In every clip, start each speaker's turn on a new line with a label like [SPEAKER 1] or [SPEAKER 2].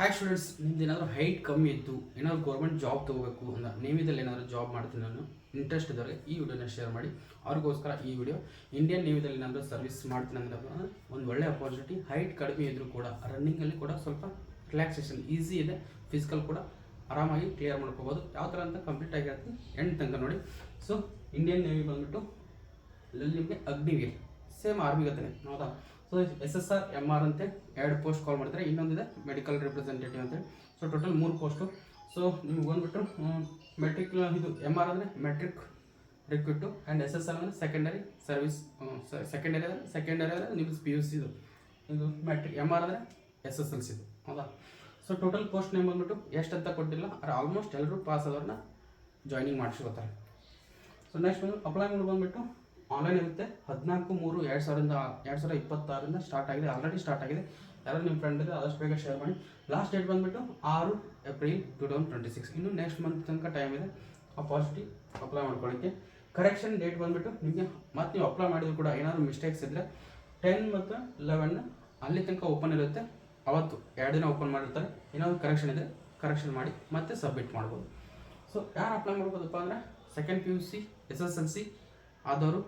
[SPEAKER 1] Hi students, ನಿಮ್ದು ಏನಾದರೂ height ಕಮ್ಮಿ ಇತ್ತು, ಏನಾದರೂ ಗೌರ್ಮೆಂಟ್ ಜಾಬ್ ತೊಗೋಬೇಕು ಅಂತ ನೇವಿದಲ್ಲಿ ಏನಾದರೂ ಜಾಬ್ ಮಾಡ್ತೀನಿ ನಾನು ಇಂಟ್ರೆಸ್ಟ್ ಇದ್ದವ್ರಿಗೆ ಈ ವಿಡಿಯೋನ ಶೇರ್ ಮಾಡಿ. ಅವ್ರಿಗೋಸ್ಕರ ಈ ವಿಡಿಯೋ. ಇಂಡಿಯನ್ ನೇವಿದಲ್ಲಿ ಏನಾದರೂ ಸರ್ವಿಸ್ ಮಾಡ್ತೀನಿ ಅಂದ್ರೆ ಒಂದು ಒಳ್ಳೆ ಅಪಾರ್ಚುನಿಟಿ. ಹೈಟ್ ಕಡಿಮೆ ಇದ್ದರೂ ಕೂಡ ರನ್ನಿಂಗಲ್ಲಿ ಕೂಡ ಸ್ವಲ್ಪ ರಿಲ್ಯಾಕ್ಸೇಷನ್ ಈಸಿ ಇದೆ. ಫಿಸಿಕಲ್ ಕೂಡ ಆರಾಮಾಗಿ ಕ್ಲಿಯರ್ ಮಾಡ್ಕೋಬೋದು. ಯಾವ ಥರ ಅಂತ ಕಂಪ್ಲೀಟ್ ಆಗಿ ಹೇಳ್ತೀನಿ, ಎಂಡ್ ತನಕ ನೋಡಿ. ಸೊ ಇಂಡಿಯನ್ ನೇವಿ ಬಂದುಬಿಟ್ಟು ನಿಮಗೆ ಅಗ್ನಿವೀರ್ ಸೇಮ್ ಆರ್ಮಿಗತ್ತೇ ಹೌದಾ. ಸೊ SSR MR ಅಂತೆ ಎರಡು ಪೋಸ್ಟ್ ಕಾಲ್ ಮಾಡ್ತಾರೆ. ಇನ್ನೊಂದಿದೆ ಮೆಡಿಕಲ್ ರಿಪ್ರೆಸೆಂಟೇಟಿವ್ ಅಂತೇಳಿ. So total 3 post. ಸೊ ನಿಮ್ಗೆ ಬಂದುಬಿಟ್ಟು ಮೆಟ್ರಿಕ್ ಇದು MR ಅಂದರೆ ಮೆಟ್ರಿಕ್ ರಿಕ್ವಿಟ್ಟು ಆ್ಯಂಡ್ SSR ಅಂದರೆ ಸೆಕೆಂಡರಿ ಸರ್ವಿಸ್. ಸೆಕೆಂಡರಿ ಅಂದರೆ ನಿಮ್ಗೆ PUC ಇದು ಮೆಟ್ರಿಕ್. MR ಅಂದರೆ SSLC ಇದು ಹೌದಾ. ಸೊ ಟೋಟಲ್ ಪೋಸ್ಟ್ ನೇಮ್ ಬಂದುಬಿಟ್ಟು ಎಷ್ಟಂತ ಕೊಟ್ಟಿಲ್ಲ, ಆದರೆ ಆಲ್ಮೋಸ್ಟ್ ಎಲ್ಲರೂ ಪಾಸ್ ಆದವ್ರನ್ನ ಜಾಯ್ನಿಂಗ್ ಮಾಡಿಸ್ಕೋತಾರೆ. ಸೊ ನೆಕ್ಸ್ಟ್ ಅಪ್ಲೈ ಮಾಡಿ ಬಂದುಬಿಟ್ಟು ಆನ್ಲೈನ್ ಇರುತ್ತೆ. 14/3/2026 ಸ್ಟಾರ್ಟ್ ಆಗಿದೆ. ಆಲ್ರೆಡಿ ಸ್ಟಾರ್ಟ್ ಆಗಿದೆ. ಯಾರು ನಿಮ್ಮ ಫ್ರೆಂಡ್ ಇದೆ ಆದಷ್ಟು ಬೇಗ ಶೇರ್ ಮಾಡಿ. ಲಾಸ್ಟ್ ಡೇಟ್ ಬಂದುಬಿಟ್ಟು 6 ಏಪ್ರಿಲ್ 2026. ಇನ್ನು ನೆಕ್ಸ್ಟ್ ಮಂತ್ ತನಕ ಟೈಮ್ ಇದೆ ಅಪಾರ್ಚುನಿಟಿ ಅಪ್ಲೈ ಮಾಡ್ಕೊಳ್ಳೋಕ್ಕೆ. ಕರೆಕ್ಷನ್ ಡೇಟ್ ಬಂದುಬಿಟ್ಟು ನಿಮಗೆ ಮತ್ತು ನೀವು ಅಪ್ಲೈ ಮಾಡಿದ್ರು ಕೂಡ ಏನಾದರೂ ಮಿಸ್ಟೇಕ್ಸ್ ಇದ್ದರೆ 10 ಮತ್ತು 11 ಅಲ್ಲಿ ತನಕ ಓಪನ್ ಇರುತ್ತೆ. ಅವತ್ತು 2 ದಿನ ಓಪನ್ ಮಾಡಿರ್ತಾರೆ. ಏನಾದರೂ ಕರೆಕ್ಷನ್ ಇದೆ ಕರೆಕ್ಷನ್ ಮಾಡಿ ಮತ್ತೆ ಸಬ್ಮಿಟ್ ಮಾಡ್ಬೋದು. ಸೊ ಯಾರು ಅಪ್ಲೈ ಮಾಡ್ಬೋದಪ್ಪ ಅಂದರೆ ಸೆಕೆಂಡ್ PUC SSLC ಆದವರು,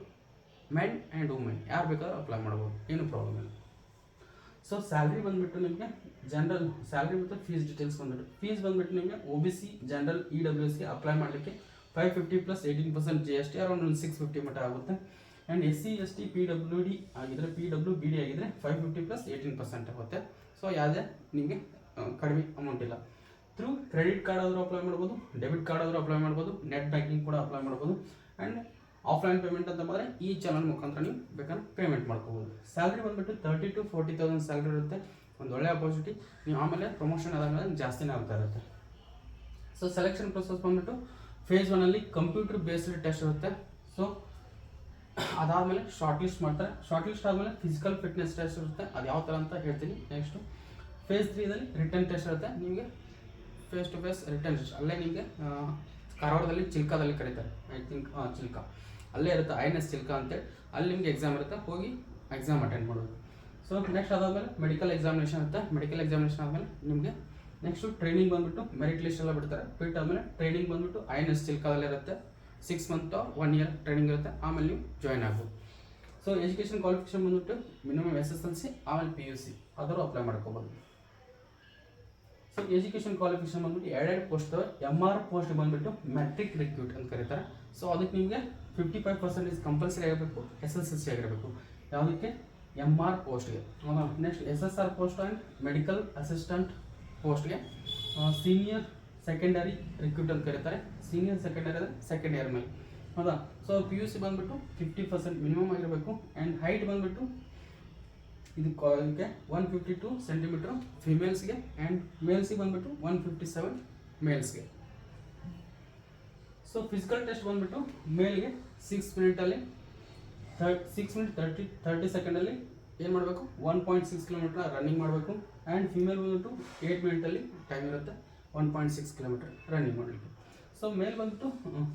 [SPEAKER 1] ಮೆನ್ ಆ್ಯಂಡ್ ವುಮೆನ್ ಯಾರು ಬೇಕಾದ್ರೂ ಅಪ್ಲೈ ಮಾಡ್ಬೋದು, ಏನು ಪ್ರಾಬ್ಲಮ್ ಇಲ್ಲ. ಸೊ ಸ್ಯಾಲ್ರಿ ಬಂದುಬಿಟ್ಟು ನಿಮಗೆ ಜನರಲ್ ಸ್ಯಾಲ್ರಿ ಮತ್ತು ಫೀಸ್ ಡೀಟೇಲ್ಸ್ ಫೀಸ್ ಬಂದುಬಿಟ್ಟು ನಿಮಗೆ OBC ಜನರಲ್ EWSಗೆ ಅಪ್ಲೈ ಮಾಡಲಿಕ್ಕೆ 550 + 18% GST ಅರೌಂಡ್ ಒಂದು 650 ಮಟ್ಟ ಆಗುತ್ತೆ. ಆ್ಯಂಡ್ SC ST PWD ಆಗಿದ್ರೆ PWBD ಆಗಿದ್ರೆ 550 + 18% ಆಗುತ್ತೆ. ಸೊ ಯಾವುದೇ ನಿಮಗೆ ಕಡಿಮೆ ಅಮೌಂಟ್ ಇಲ್ಲ. ಥ್ರೂ ಕ್ರೆಡಿಟ್ ಕಾರ್ಡ್ ಆದರೂ ಅಪ್ಲೈ ಮಾಡ್ಬೋದು, ಡೆಬಿಟ್ ಕಾರ್ಡ್ ಆದರೂ ಅಪ್ಲೈ ಮಾಡ್ಬೋದು, ನೆಟ್ ಬ್ಯಾಂಕಿಂಗ್ ಕೂಡ ಅಪ್ಲೈ ಮಾಡ್ಬೋದು. ಆ್ಯಂಡ್ ಆಫ್ಲೈನ್ ಪೇಮೆಂಟ್ ಅಂತ ಬಂದರೆ ಈ ಚಾನಲ್ ಮುಖಾಂತರ ನೀವು ಬೇಕಾದ್ರೆ ಪೇಮೆಂಟ್ ಮಾಡ್ಕೋಬೋದು. ಸ್ಯಾಲ್ರಿ ಬಂದುಬಿಟ್ಟು 30,000 to 40,000 ಸ್ಯಾಲ್ರಿ ಇರುತ್ತೆ. ಒಂದು ಒಳ್ಳೆ ಅಪಾರ್ಚುನಿಟಿ. ನೀವು ಆಮೇಲೆ ಪ್ರಮೋಷನ್ ಆದಾದ್ಮೇಲೆ ಜಾಸ್ತಿನೇ ಆಗ್ತಾ ಇರುತ್ತೆ. ಸೊ ಸೆಲೆಕ್ಷನ್ ಪ್ರೊಸೆಸ್ ಬಂದುಬಿಟ್ಟು ಫೇಸ್ 1 ಕಂಪ್ಯೂಟರ್ ಬೇಸ್ಡ್ ಟೆಸ್ಟ್ ಇರುತ್ತೆ. ಸೊ ಅದಾದಮೇಲೆ ಶಾರ್ಟ್ ಲಿಸ್ಟ್ ಮಾಡ್ತಾರೆ. ಶಾರ್ಟ್ ಲಿಸ್ಟ್ ಆದಮೇಲೆ ಫಿಸಿಕಲ್ ಫಿಟ್ನೆಸ್ ಟೆಸ್ಟ್ ಇರುತ್ತೆ. ಅದು ಯಾವ ಥರ ಅಂತ ಹೇಳ್ತೀನಿ ನೆಕ್ಸ್ಟು. ಫೇಸ್ 3 ರಿಟರ್ನ್ ಟೆಸ್ಟ್ ಇರುತ್ತೆ. ನಿಮಗೆ face to face return test ಅಲ್ಲೇ ನಿಮಗೆ ಕಾರವಾರದಲ್ಲಿ ಚಿಲ್ಕಾದಲ್ಲಿ ಕರೀತಾರೆ, ಐ ಥಿಂಕ್ ಚಿಲ್ಕಾ ಅಲ್ಲೇ ಇರುತ್ತೆ. INS ಚಿಲ್ಕಾ ಅಂತೇಳಿ ಅಲ್ಲಿ ನಿಮಗೆ ಎಕ್ಸಾಮ್ ಇರುತ್ತೆ. ಹೋಗಿ ಎಕ್ಸಾಮ್ ಅಟೆಂಡ್ ಮಾಡೋದು. ಸೊ ನೆಕ್ಸ್ಟ್ ಅದಾದಮೇಲೆ ಮೆಡಿಕಲ್ ಎಕ್ಸಾಮಿನೇಷನ್ ಇರುತ್ತೆ. ಮೆಡಿಕಲ್ ಎಕ್ಸಾಮಿನೇಷನ್ ಆದಮೇಲೆ ನಿಮಗೆ ನೆಕ್ಸ್ಟು ಟ್ರೈನಿಂಗ್ ಬಂದುಬಿಟ್ಟು ಮೆರಿಟ್ ಲಿಸ್ಟ್ ಎಲ್ಲ ಬಿಡ್ತಾರೆ. ಬಿಟ್ಟು ಆದಮೇಲೆ ಟ್ರೈನಿಂಗ್ ಬಂದುಬಿಟ್ಟು INS ಚಿಲ್ಕಾದಲ್ಲಿ ಇರುತ್ತೆ. 6 ಮಂತ್ 1 ಇಯರ್ ಟ್ರೈನಿಂಗ್ ಇರುತ್ತೆ. ಆಮೇಲೆ ನೀವು ಜಾಯ್ನ್ ಆಗ್ಬೋದು. ಸೊ ಎಜುಕೇಷನ್ ಕ್ವಾಲಿಫಿಕೇಷನ್ ಬಂದುಬಿಟ್ಟು ಮಿನಿಮಮ್ SSLC ಆಮೇಲೆ PUC ಆದರೂ ಅಪ್ಲೈ ಮಾಡ್ಕೋಬೋದು. ಸೊ ಎಜುಕೇಷನ್ ಕ್ವಾಲಿಫಿಕೇಷನ್ ಬಂದ್ಬಿಟ್ಟು 2 ಪೋಸ್ಟ್ MR ಪೋಸ್ಟ್ ಬಂದುಬಿಟ್ಟು ಮೆಟ್ರಿಕ್ ರಿಕ್ರೂಟ್ ಅಂತ ಕರೀತಾರೆ. ಸೊ ಅದಕ್ಕೆ ನಿಮಗೆ 55% ಕಂಪಲ್ಸರಿ ಆಗಿರಬೇಕು, SSLC ಆಗಿರಬೇಕು. ಯಾವುದಕ್ಕೆ? MR ಪೋಸ್ಟ್ಗೆ. Next SSR post and medical assistant ಪೋಸ್ಟ್ಗೆ ಸೀನಿಯರ್ ಸೆಕೆಂಡರಿ ರಿಕ್ರೂಟ್ ಅಂತ ಕರೀತಾರೆ. ಸೀನಿಯರ್ ಸೆಕೆಂಡರಿ ಅಂದರೆ ಸೆಕೆಂಡ್ ಇಯರ್ ಮೇಲೆ ಹೌದಾ. ಸೊ PUC ಬಂದುಬಿಟ್ಟು 50% ಮಿನಿಮಮ್ ಆಗಿರಬೇಕು. ಆ್ಯಂಡ್ ಹೈಟ್ ಬಂದುಬಿಟ್ಟು ಇದಕ್ಕೆ 152 ಸೆಂಟಿಮೀಟ್ರ್ ಫಿಮೇಲ್ಸ್ಗೆ ಆ್ಯಂಡ್ ಮೇಲ್ಸ್ಗೆ ಬಂದುಬಿಟ್ಟು 157 ಮೇಲ್ಸ್ಗೆ. ಸೊ ಫಿಸಿಕಲ್ ಟೆಸ್ಟ್ ಬಂದುಬಿಟ್ಟು ಮೇಲ್ಗೆ 6 ಮಿನಿಟಲ್ಲಿ 6 ಮಿನಿಟ್ 30 ಸೆಕೆಂಡಲ್ಲಿ ಏನು ಮಾಡಬೇಕು, 1.6 ಕಿಲೋಮೀಟರ್ ರನ್ನಿಂಗ್ ಮಾಡಬೇಕು. ಆ್ಯಂಡ್ ಫಿಮೇಲ್ ಬಂದುಬಿಟ್ಟು 8 ಮಿನಿಟಲ್ಲಿ ಟೈಮ್ ಇರುತ್ತೆ 1.6 ಕಿಲೋಮೀಟರ್ ರನ್ನಿಂಗ್ ಮಾಡಲಿಕ್ಕೆ. ಸೊ ಮೇಲ್ ಬಂದುಬಿಟ್ಟು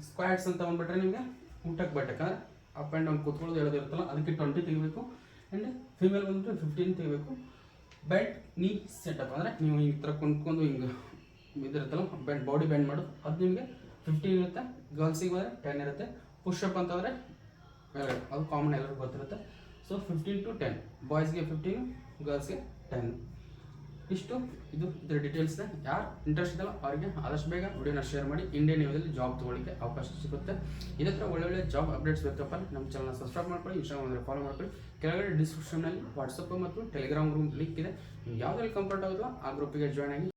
[SPEAKER 1] ಸ್ಕ್ವಾಟ್ಸ್ ಅಂತ ಬಂದುಬಿಟ್ರೆ ನಿಮಗೆ ಊಟಕ್ಕೆ ಬಟ್ಟಕ್ಕಂದ್ರೆ ಅಪ್ ಆ್ಯಂಡ್ ಡೌನ್ ಕೂತ್ಕೊಳ್ಳೋದು ಹೇಳೋದಿರುತ್ತಲ್ಲ, ಅದಕ್ಕೆ 20 ತೆಗಿಬೇಕು. ಆ್ಯಂಡ್ ಫಿಮೇಲ್ ಬಂದುಬಿಟ್ಟು 15 ತೆಗಿಬೇಕು. ಬೆಂಡ್ ನೀ ಸೆಟಪ್ ಅಂದರೆ ನೀವು ಈ ಥರ ಕುಂತ್ಕೊಂಡು ಹಿಂಗೆ ಇದಿರುತ್ತಲ್ಲ ಬಾಡಿ ಬೆಂಡ್ ಮಾಡೋದು, ಅದು ನಿಮಗೆ 15 ಇರುತ್ತೆ. ಗರ್ಲ್ಸಿಗೆ ಬಂದರೆ 10 ಇರುತ್ತೆ. ಪುಷಪ್ ಅಂತಂದರೆ ಅದು ಕಾಮನ್ ಎಲ್ಲರಿಗೂ ಗೊತ್ತಿರುತ್ತೆ. So 15 to 10 ಬಾಯ್ಸ್ಗೆ 15, ಗರ್ಲ್ಸ್ಗೆ 10. ಇಷ್ಟು ಇದರ ಡೀಟೇಲ್ಸ್ನ ಯಾರು ಇಂಟ್ರೆಸ್ಟ್ ಇದೆಯಲ್ಲ ಅವರಿಗೆ ಆದಷ್ಟು ಬೇಗ ವಿಡಿಯೋನ ಶೇರ್ ಮಾಡಿ. ಇಂಡಿಯನ್ ನೇವಿಯಲ್ಲಿ ಜಾಬ್ ತೊಗೊಳ್ಳಿಕ್ಕೆ ಅವಕಾಶ ಸಿಗುತ್ತೆ. ಇದೇ ಥರ ಒಳ್ಳೊಳ್ಳೆ ಜಾಬ್ ಅಪ್ಡೇಟ್ಸ್ ಬೇಕಪ್ಪ ನಮ್ಮ ಚಾನಲ್ನ ಸಬ್ಸ್ಕ್ರೈಬ್ ಮಾಡ್ಕೊಳ್ಳಿ, ಇನ್ಸ್ಟಾಗ್ರಾಮ್ ಅಂದರೆ ಫಾಲೋ ಮಾಡ್ಕೊಳ್ಳಿ. ಕೆಳಗಡೆ ಡಿಸ್ಕ್ರಿಪ್ಷನ್ನಲ್ಲಿ ವಾಟ್ಸಪ್ ಮತ್ತು ಟೆಲಿಗ್ರಾಮ್ ಗ್ರೂಪ್ ಲಿಂಕ್ ಇದೆ. ನೀವು ಯಾವುದ್ರಲ್ಲಿ ಕಂಫರ್ಟ್ ಆಗುತ್ತೋ ಆ ಗ್ರೂಪಿಗೆ ಜಾಯ್ನ್ ಆಗಿ